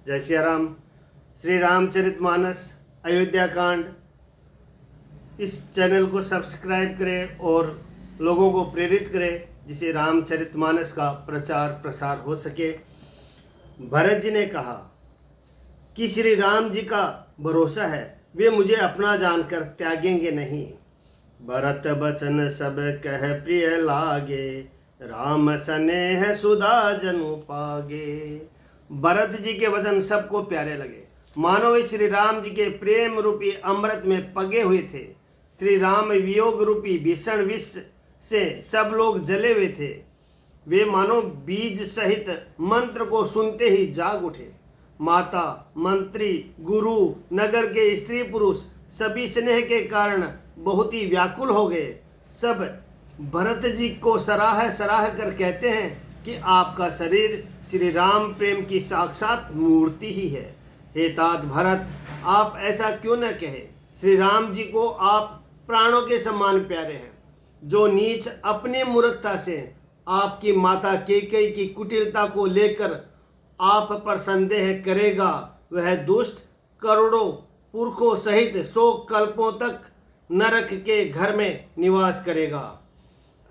जय श्री राम। श्री रामचरितमानस अयोध्या कांड, इस चैनल को सब्सक्राइब करें और लोगों को प्रेरित करें जिससे रामचरितमानस का प्रचार प्रसार हो सके। भरत जी ने कहा कि श्री राम जी का भरोसा है, वे मुझे अपना जानकर त्यागेंगे नहीं। भरत बचन सब कह प्रिय लागे, राम स्नेह सुधा जनु पागे। भरत जी के वचन सबको प्यारे लगे, मानो वे श्री राम जी के प्रेम रूपी अमृत में पगे हुए थे। श्री राम वियोग रूपी भीषण विष से सब लोग जले हुए थे। वे मानो बीज सहित मंत्र को सुनते ही जाग उठे। माता, मंत्री, गुरु, नगर के स्त्री पुरुष सभी स्नेह के कारण बहुत ही व्याकुल हो गए। सब भरत जी को सराह सराह कर कहते हैं कि आपका शरीर श्री राम प्रेम की साक्षात मूर्ति ही है। हे तात भरत, आप ऐसा क्यों न कहे। श्री राम जी को आप प्राणों के समान प्यारे हैं। जो नीच अपनी मूर्खता से आपकी माता कैकेयी की कुटिलता को लेकर आप पर संदेह करेगा, वह दुष्ट करोड़ों पुरखों सहित 100 कल्पों तक नरक के घर में निवास करेगा।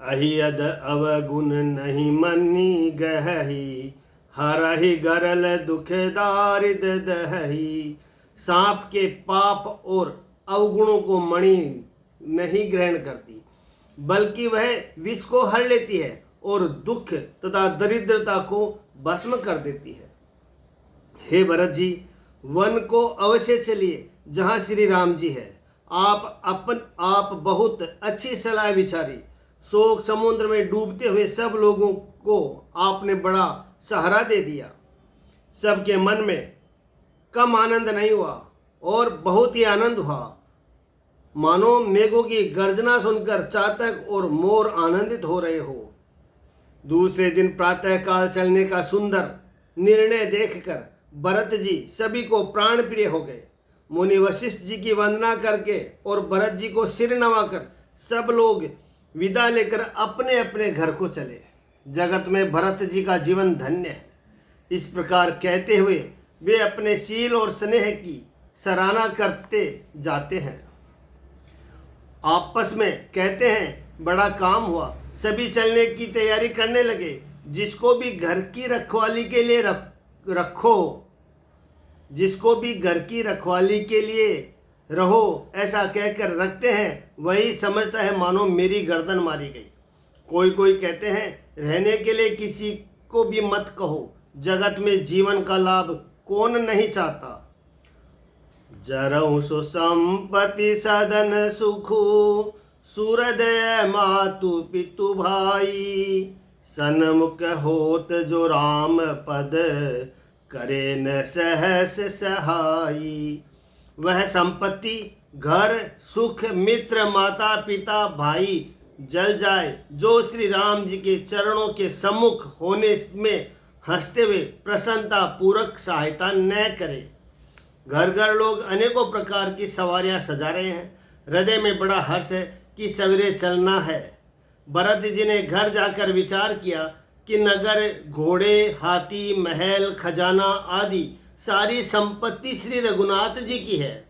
अहियद अवगुण नहीं मनी गहही, हरहि गरल दुख दारिद दहही। सांप के पाप और अवगुणों को मणि नहीं ग्रहण करती, बल्कि वह विष को हर लेती है और दुख तथा दरिद्रता को भस्म कर देती है। हे भरत जी, वन को अवश्य चलिए जहाँ श्री राम जी है। आप बहुत अच्छी सलाह विचारी। शोक समुद्र में डूबते हुए सब लोगों को आपने बड़ा सहारा दे दिया। सबके मन में कम आनंद नहीं हुआ और बहुत ही आनंद हुआ। मानो मेघों की गर्जना सुनकर चातक और मोर आनंदित हो रहे हो। दूसरे दिन प्रातःकाल चलने का सुंदर निर्णय देखकर भरत जी सभी को प्राण प्रिय हो गए। मुनि वशिष्ठ जी की वंदना करके और भरत जी को सिर नवाकर सब लोग विदा लेकर अपने अपने घर को चले। जगत में भरत जी का जीवन धन्य है। इस प्रकार कहते हुए वे अपने शील और स्नेह की सराहना करते जाते हैं। आपस में कहते हैं, बड़ा काम हुआ। सभी चलने की तैयारी करने लगे। जिसको भी घर की रखवाली के लिए रहो ऐसा कहकर रखते हैं, वही समझता है मानो मेरी गर्दन मारी गई। कोई कहते हैं, रहने के लिए किसी को भी मत कहो। जगत में जीवन का लाभ कौन नहीं चाहता। जरऊ सो संपत्ति सदन सुखु, सूरदय मातु पितु भाई। सन्मुख होत जो राम पद, करे न सहस सहाई। वह संपत्ति, घर, सुख, मित्र, माता पिता, भाई जल जाए जो श्री राम जी के चरणों के सम्मुख होने में हंसते हुए प्रसन्नता पूर्वक सहायता न करे। घर घर लोग अनेकों प्रकार की सवारियां सजा रहे हैं। हृदय में बड़ा हर्ष है कि सवेरे चलना है। भरत जी ने घर जाकर विचार किया कि नगर, घोड़े, हाथी, महल, खजाना आदि सारी संपत्ति श्री रघुनाथ जी की है।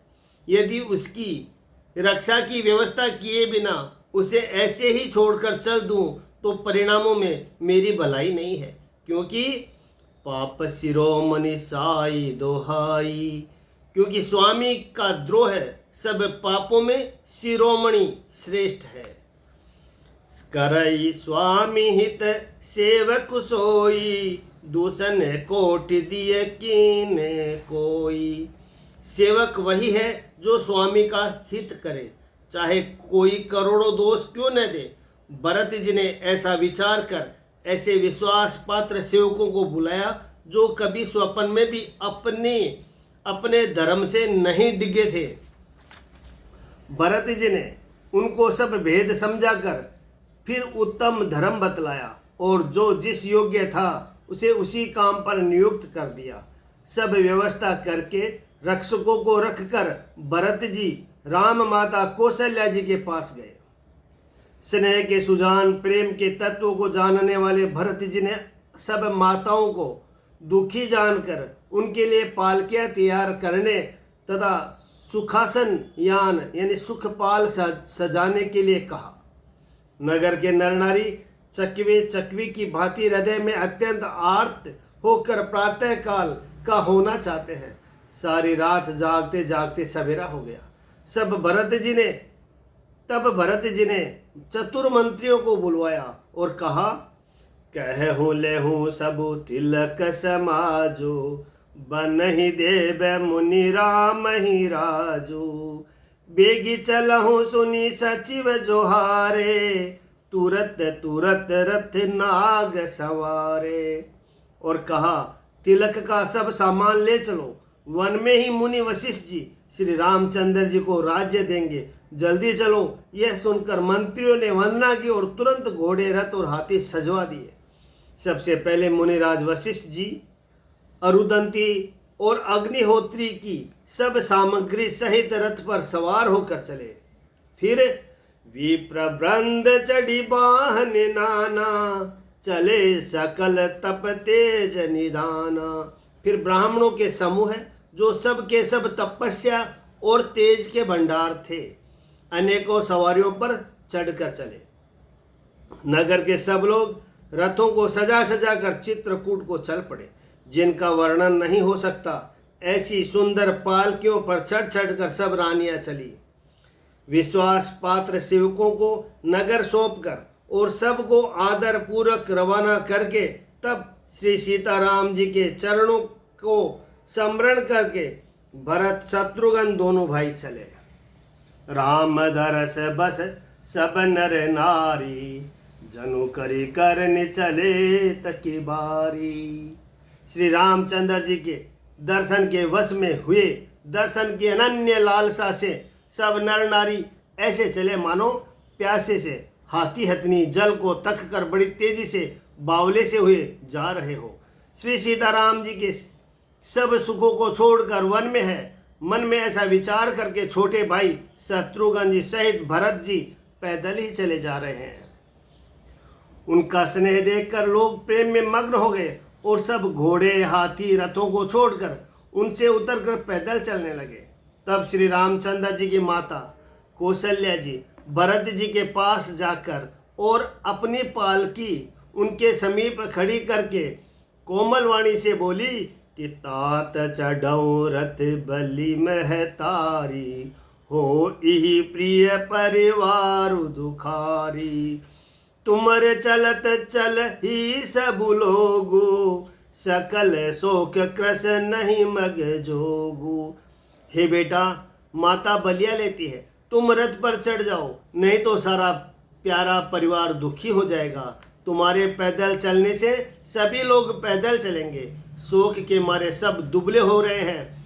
यदि उसकी रक्षा की व्यवस्था किए बिना उसे ऐसे ही छोड़कर चल दूं तो परिणामों में मेरी भलाई नहीं है, क्योंकि पाप शिरोमणि साई दोहाई। क्योंकि स्वामी का द्रोह सब पापों में शिरोमणि श्रेष्ठ है। करई स्वामी हित सेवक सोई, दूषण कोट दिए कीन कोई। सेवक वही है जो स्वामी का हित करे, चाहे कोई करोड़ों दोष क्यों न दे। भरत जी ने ऐसा विचार कर ऐसे विश्वास पात्र सेवकों को बुलाया जो कभी स्वप्न में भी अपने धर्म से नहीं डिगे थे। भरत जी ने उनको सब भेद समझाकर फिर उत्तम धर्म बतलाया और जो जिस योग्य था उसे उसी काम पर नियुक्त कर दिया। सब व्यवस्था करके रक्षकों को रखकर भरत जी राम माता कौशल्या जी के पास गए। स्नेह के सुजान, प्रेम के तत्व को जानने वाले भरत जी ने सब माताओं को दुखी जानकर उनके लिए पालकियां तैयार करने तथा सुखासन यान यानी सुखपाल सजाने के लिए कहा। नगर के नर नारी चकवे चकवी की भांति हृदय में अत्यंत आर्त होकर प्रातः काल का होना चाहते हैं। सारी रात जागते जागते सवेरा हो गया। तब भरत जी ने चतुर मंत्रियों को बुलवाया और कहा, कहूँ लेहूँ सबु तिलक समाजो, बनहि देव मुनि राम ही राजू। बेगी चलहूँ सुनी सचिव जोहारे, तुरत तुरत रथ नाग सवारे। और कहा, तिलक का सब सामान ले चलो, वन में ही मुनि वशिष्ठ जी श्री रामचंद्र जी को राज्य देंगे, जल्दी चलो। यह सुनकर मंत्रियों ने वंदना की और तुरंत घोड़े, रथ और हाथी सजवा दिए। सबसे पहले मुनिराज वशिष्ठ जी अरुदंती और अग्निहोत्री की सब सामग्री सहित रथ पर सवार होकर चले। फिर विप्रवृंद चढ़ी वाहन नाना, चले सकल तप तेज निदाना। फिर ब्राह्मणों के समूह है जो सब के सब तपस्या और तेज के भंडार थे, अनेकों सवारियों पर चढ़कर चले। नगर के सब लोग रथों को सजा सजा कर चित्रकूट को चल पड़े, जिनका वर्णन नहीं हो सकता। ऐसी सुंदर पालकियों पर चढ़ चढ़कर सब रानियां चली। विश्वास पात्र सेवकों को नगर सौंपकर और सबको आदर पूर्वक रवाना करके तब श्री सीताराम जी के चरणों को स्मरण करके भरत शत्रुघ्न दोनों भाई चले। राम दरस बस सब नर नारी, जनु करी करने चले तकी बारी। श्री रामचंद्र जी के दर्शन के वश में हुए दर्शन की अनन्य लालसा से सब नर नारी ऐसे चले मानो प्यासे से हाथी हथनी जल को तक कर बड़ी तेजी से बावले से हुए जा रहे हो। श्री सीताराम जी के सब सुखों को छोड़कर वन में है। मन में ऐसा विचार करके छोटे भाई शत्रुघ्न जी सहित भरत जी पैदल ही चले जा रहे हैं। उनका स्नेह देखकर लोग प्रेम में मग्न हो गए और सब घोड़े हाथी रथों को छोड़कर उनसे उतरकर पैदल चलने लगे। तब श्री रामचंद्र जी की माता कौशल्या जी भरत जी के पास जाकर और अपनी पालकी उनके समीप खड़ी करके कोमल वाणी से बोली कि तात चढ़ऊ रथ बलि में तारी, हो इही प्रिय परिवार दुखारी। तुमरे चलत चल ही सब लोगो, सकल शोक कृस नहीं मग जोगु। हे बेटा, माता बलिया लेती है, तुम रथ पर चढ़ जाओ, नहीं तो सारा प्यारा परिवार दुखी हो जाएगा। तुम्हारे पैदल चलने से सभी लोग पैदल चलेंगे। शोक के मारे सब दुबले हो रहे हैं।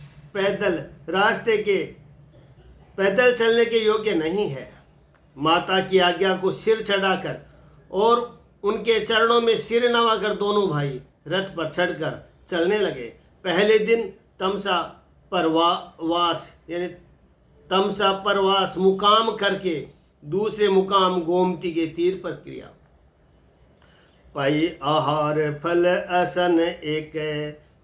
पैदल चलने के योग्य नहीं है। माता की आज्ञा को सिर चढ़ाकर और उनके चरणों में सिर नवाकर दोनों भाई रथ पर चढ़कर चलने लगे। पहले दिन तमसा परवास मुकाम करके दूसरे मुकाम गोमती के तीर पर किया। पाई आहार फल असन एक,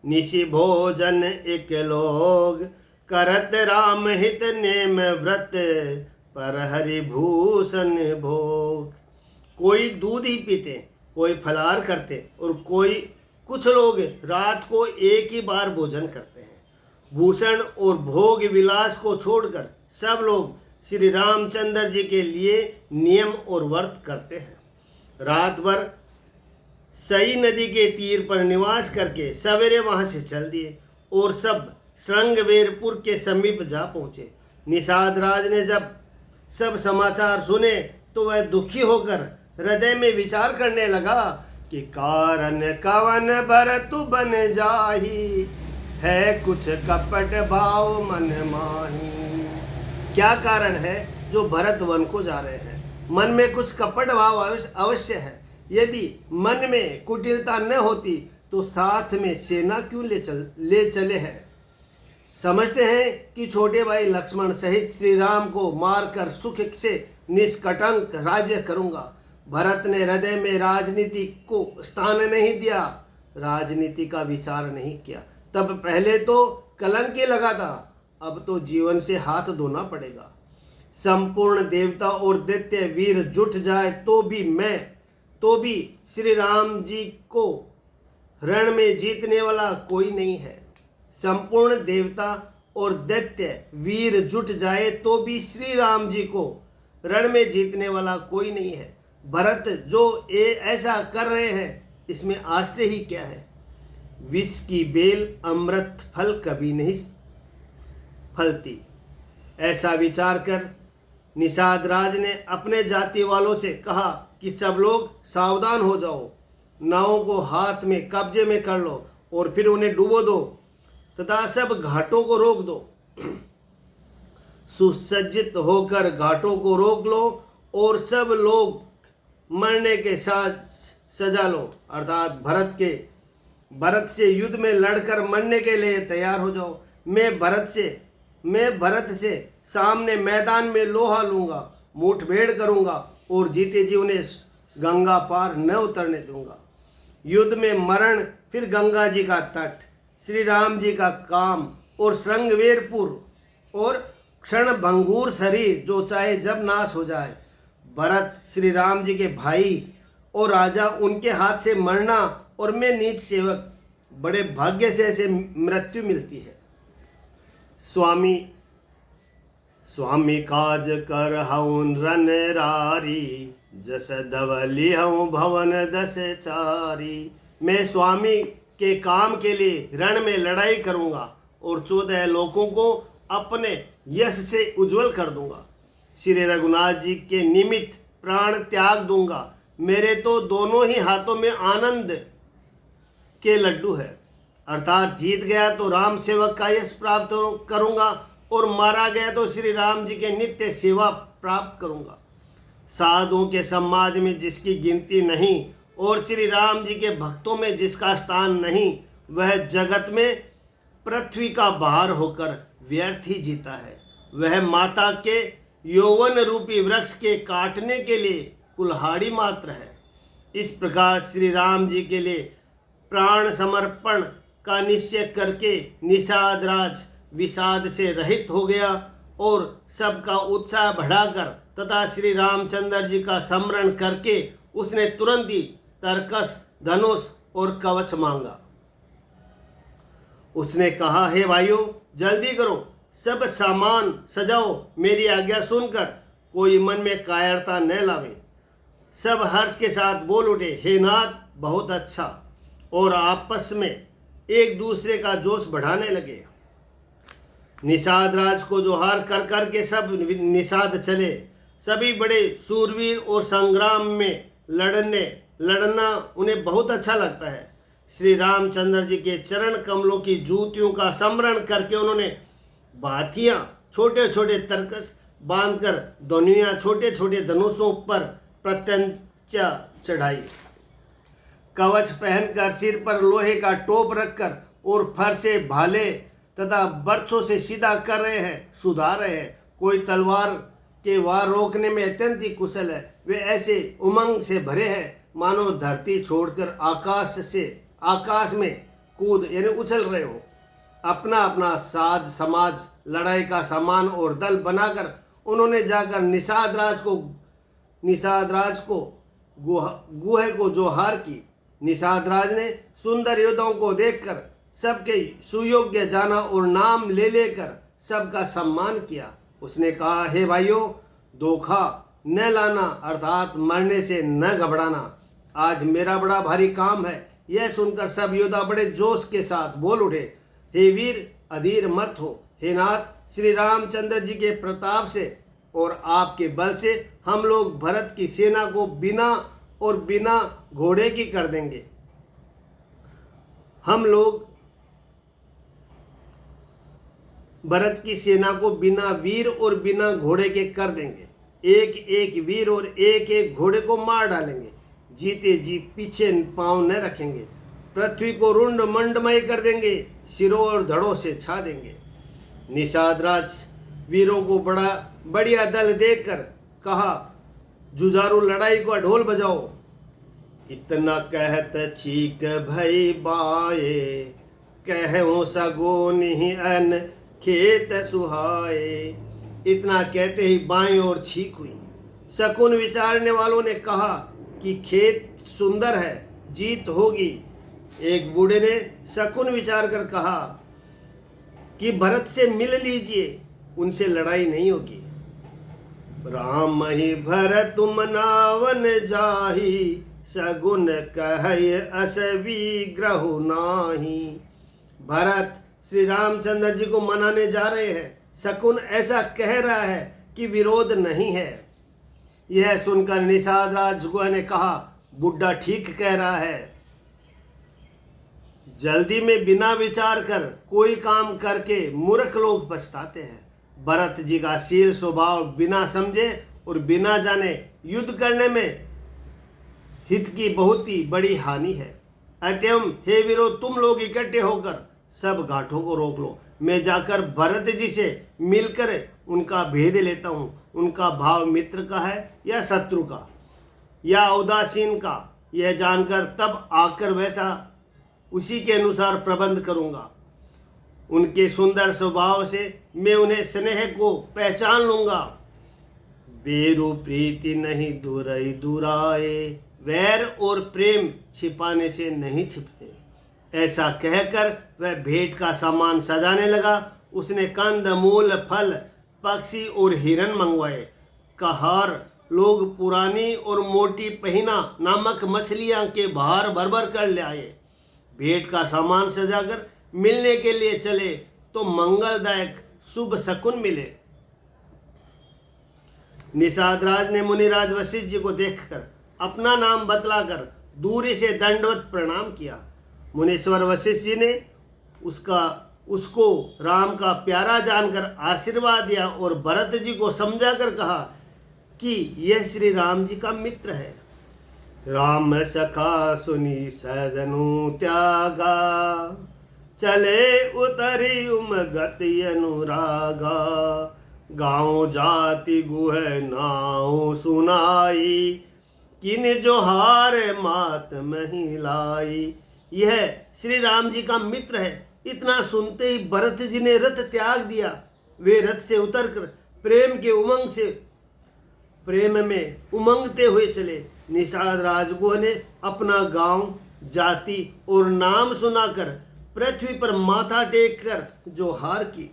निशि भोजन एक लोग, करत राम हित नेम व्रत, पर हरि भूषण भोग। कोई दूध ही पीते, कोई फलाहार करते और कुछ लोग रात को एक ही बार भोजन करते हैं। भूषण और भोग विलास को छोड़कर सब लोग श्री रामचंद्र जी के लिए नियम और व्रत करते हैं। रात भर सई नदी के तीर पर निवास करके सवेरे वहां से चल दिए और सब श्रृंगवेरपुर के समीप जा पहुंचे। निषाद राज ने जब सब समाचार सुने तो वह दुखी होकर हृदय में विचार करने लगा कि कारण कवन भरत बन जाही, है कुछ कपट भाव मन माही। क्या कारण है जो भरत वन को जा रहे हैं? मन में कुछ कपट भाव अवश्य है। यदि मन में कुटिलता न होती तो साथ में सेना क्यों ले चले हैं? समझते हैं कि छोटे भाई लक्ष्मण सहित श्री राम को मारकर सुख से निष्कटंक राज्य करूंगा। भरत ने हृदय में राजनीति को स्थान नहीं दिया, राजनीति का विचार नहीं किया। तब पहले तो कलंक ही लगा था, अब तो जीवन से हाथ धोना पड़ेगा। संपूर्ण देवता और दैत्य वीर जुट जाए तो भी श्री राम जी को रण में जीतने वाला कोई नहीं है। संपूर्ण देवता और दैत्य वीर जुट जाए तो भी श्री राम जी को रण में जीतने वाला कोई नहीं है। भरत जो ऐसा कर रहे हैं, इसमें आश्चर्य ही क्या है। विष की बेल अमृत फल कभी नहीं फलती। ऐसा विचार कर निषाद राज ने अपने जाति वालों से कहा कि सब लोग सावधान हो जाओ, नावों को हाथ में कब्जे में कर लो और फिर उन्हें डुबो दो तथा सब घाटों को रोक दो। सुसज्जित होकर घाटों को रोक लो और सब लोग मरने के साथ सजा लो, अर्थात भरत से युद्ध में लड़कर मरने के लिए तैयार हो जाओ। मैं भरत से सामने मैदान में लोहा लूंगा, मुठभेड़ करूंगा और जीते जी उन्हें गंगा पार न उतरने दूंगा। युद्ध में मरण, फिर गंगा जी का तट, श्री राम जी का काम और श्रृंगवेरपुर और क्षण भंगुर शरीर जो चाहे जब नाश हो जाए। भरत श्री राम जी के भाई और राजा, उनके हाथ से मरना और मैं नीच सेवक, बड़े भाग्य से ऐसे मृत्यु मिलती है। स्वामी काज कर हऊन रन रारी, जस धवली हूँ भवन दस चारी। मैं स्वामी के काम के लिए रण में लड़ाई करूँगा और 14 लोगों को अपने यश से उज्जवल कर दूंगा। श्री रघुनाथ जी के निमित्त प्राण त्याग दूंगा। मेरे तो दोनों ही हाथों में आनंद के लड्डू है, अर्थात जीत गया तो राम सेवक का यश प्राप्त करूंगा और मारा गया तो श्री राम जी के नित्य सेवा प्राप्त करूंगा। साधुओं के समाज में जिसकी गिनती नहीं और श्री राम जी के भक्तों में जिसका स्थान नहीं, वह जगत में पृथ्वी का भार होकर व्यर्थ ही जीता है। वह माता के यौवन रूपी वृक्ष के काटने के लिए कुल्हाड़ी मात्र है। इस प्रकार श्री राम जी के लिए प्राण समर्पण का निश्चय करके निषाद राज विषाद से रहित हो गया और सबका उत्साह बढ़ाकर तथा श्री रामचंद्र जी का स्मरण करके उसने तुरंत ही तरकस, धनुष और कवच मांगा। उसने कहा, हे भाइयों, जल्दी करो, सब सामान सजाओ, मेरी आज्ञा सुनकर कोई मन में कायरता न लावे। सब हर्ष के साथ बोल उठे, हे नाथ, बहुत अच्छा, और आपस में एक दूसरे का जोश बढ़ाने लगे। निषाद राज को जोहार कर कर के सब निषाद चले। सभी बड़े सूरवीर और संग्राम में लड़ना उन्हें बहुत अच्छा लगता है। श्री रामचंद्र जी के चरण कमलों की जूतियों का स्मरण करके उन्होंने बाथियां, छोटे छोटे तरकस बांधकर दोनिया छोटे छोटे धनुषों पर प्रत्यंचा चढ़ाई। कवच पहनकर सिर पर लोहे का टोप रखकर और फर से भाले तथा बर्छों से सीधा कर रहे हैं, सुधार रहे हैं। कोई तलवार के वार रोकने में अत्यंत ही कुशल है। वे ऐसे उमंग से भरे हैं मानो धरती छोड़कर आकाश में कूद यानी उछल रहे हो। अपना अपना साज समाज, लड़ाई का सामान और दल बनाकर उन्होंने जाकर निषाद राज को गुहे को जोहार की। निषाद राज ने सुंदर योद्धाओं को देखकर सबके सुयोग्य जाना और नाम ले लेकर सबका सम्मान किया। उसने कहा, हे भाइयों, धोखा न लाना, अर्थात मरने से न घबराना। आज मेरा बड़ा भारी काम है। यह सुनकर सब योद्धा बड़े जोश के साथ बोल उठे, हे वीर, अधीर मत हो। हे नाथ, श्री रामचंद्र जी के प्रताप से और आपके बल से हम लोग भरत की सेना को बिना घोड़े की कर देंगे। हम लोग भरत की सेना को बिना वीर और बिना घोड़े के कर देंगे। एक एक वीर और एक एक घोड़े को मार डालेंगे। जीते जी पीछे पांव न रखेंगे। पृथ्वी को रुंड मंडमय कर देंगे। सिरों और धड़ों से छा देंगे। निषाद राज वीरों को बढ़िया दल देखकर कहा, जुझारू लड़ाई को ढोल बजाओ। इतना कहत छीक भई बाए, कहूँ सगुन ही अन खेत सुहाए। इतना कहते ही बाईं ओर छींक हुई। शकुन विचारने वालों ने कहा कि खेत सुंदर है, जीत होगी। एक बूढ़े ने शकुन विचार कर कहा कि भरत से मिल लीजिए, उनसे लड़ाई नहीं होगी। राम ही भरत मनावन जाही, सगुन कहे असवी ग्रहु नाही। भरत श्री रामचंद्र जी को मनाने जा रहे हैं। शकुन ऐसा कह रहा है कि विरोध नहीं है। यह सुनकर निषाद राजगुह ने कहा, बुड्ढा ठीक कह रहा है। जल्दी में बिना विचार कर कोई काम करके मूर्ख लोग पछताते हैं। भरत जी का शील स्वभाव बिना समझे और बिना जाने युद्ध करने में हित की बहुत ही बड़ी हानि है। अतएव हे वीरों, तुम लोग इकट्ठे होकर सब घाटों को रोक लो। मैं जाकर भरत जी से मिलकर उनका भेद लेता हूँ। उनका भाव मित्र का है या शत्रु का या उदासीन का, यह जानकर तब आकर वैसा उसी के अनुसार प्रबंध करूँगा। उनके सुंदर स्वभाव से मैं उन्हें स्नेह को पहचान लूँगा। बेरु प्रीति नहीं दुरई दुराए, वैर और प्रेम छिपाने से नहीं छिपते। ऐसा कहकर वह भेंट का सामान सजाने लगा। उसने कंद मूल फल पक्षी और हिरन मंगवाए। कहार लोग पुरानी और मोटी पहिना नामक मछलियां के भार भर भर कर ले आए। भेंट का सामान सजाकर मिलने के लिए चले तो मंगलदायक शुभ शकुन मिले। निषाद राज ने मुनिराज वशिष्ठ जी को देखकर अपना नाम बतलाकर दूरी से दंडवत प्रणाम किया। मुनीश्वर वशिष्ठ जी ने उसको राम का प्यारा जानकर आशीर्वाद दिया और भरत जी को समझाकर कहा कि यह श्री राम जी का मित्र है। राम सखा सुनी सदनु त्यागा, चले उतरी उमगति अनुरागा। गाँव जाति गुह नाव सुनाई, किन जोहार मात महिलाई। यह श्री राम जी का मित्र है। इतना सुनते ही भरत जी ने रथ त्याग दिया। वे रथ से उतरकर प्रेम में उमंगते हुए चले। निषाद राजगुह ने अपना गांव, जाति और नाम सुनाकर पृथ्वी पर माथा टेक कर जोहार की।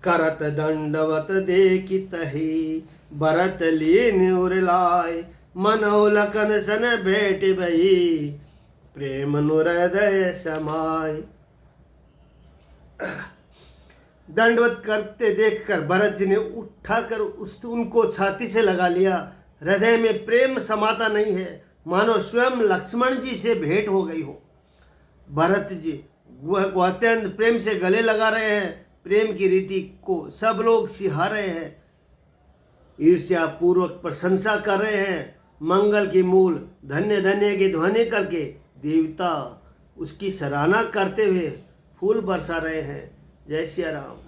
करत दंडवत देखी तही, भरत लीन उरलाय। मनौ लखन सन भेट भई, प्रेम हृदय समाय। दंडवत करते देखकर भरत जी ने उठाकर उनको छाती से लगा लिया। हृदय में प्रेम समाता नहीं है, मानो स्वयं लक्ष्मण जी से भेंट हो गई हो। भरत जी को अत्यंत प्रेम से गले लगा रहे हैं। प्रेम की रीति को सब लोग सिहा रहे हैं, ईर्ष्या पूर्वक प्रशंसा कर रहे हैं। मंगल की मूल धन्य धन्य की ध्वनि करके देवता उसकी सराहना करते हुए फूल बरसा रहे हैं। जय श्री राम।